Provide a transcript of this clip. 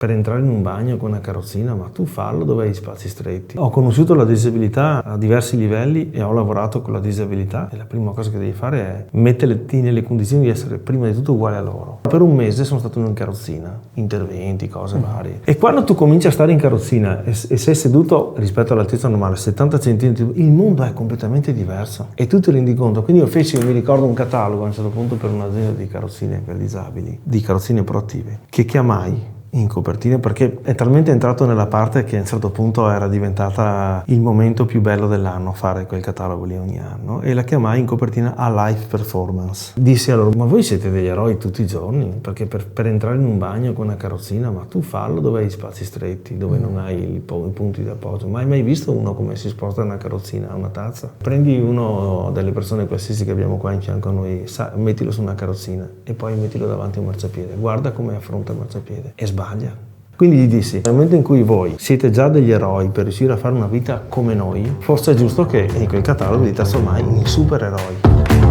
per entrare in un bagno con una carrozzina, ma tu fallo dove hai spazi stretti. Ho conosciuto la disabilità a diversi livelli e ho lavorato con la disabilità e la prima cosa che devi fare è metterti nelle condizioni di essere prima di tutto uguale a loro. Per un mese sono stato in carrozzina, interventi, cose varie. E quando tu cominci a stare in carrozzina e sei seduto rispetto all'altezza normale, 70 cm, il mondo è completamente diverso e tu ti rendi conto. Quindi io mi ricordo un catalogo a un certo punto per un'azienda di carrozzine per disabili, di carrozzine proattive, che chiamai in copertina perché è talmente entrato nella parte che a un certo punto era diventata il momento più bello dell'anno fare quel catalogo lì ogni anno, e la chiamai in copertina a Live Performance. Dissi a loro: ma voi siete degli eroi tutti i giorni, perché per entrare in un bagno con una carrozzina, ma tu fallo dove hai spazi stretti, dove non hai i punti d'appoggio. Ma hai mai visto uno come si sposta una carrozzina a una tazza? Prendi uno delle persone qualsiasi che abbiamo qua in fianco a noi, mettilo su una carrozzina e poi mettilo davanti a un marciapiede, guarda come affronta il marciapiede e sbaglia. Quindi gli dissi: nel momento in cui voi siete già degli eroi per riuscire a fare una vita come noi, forse è giusto che in quel catalogo vi trasformai in supereroi.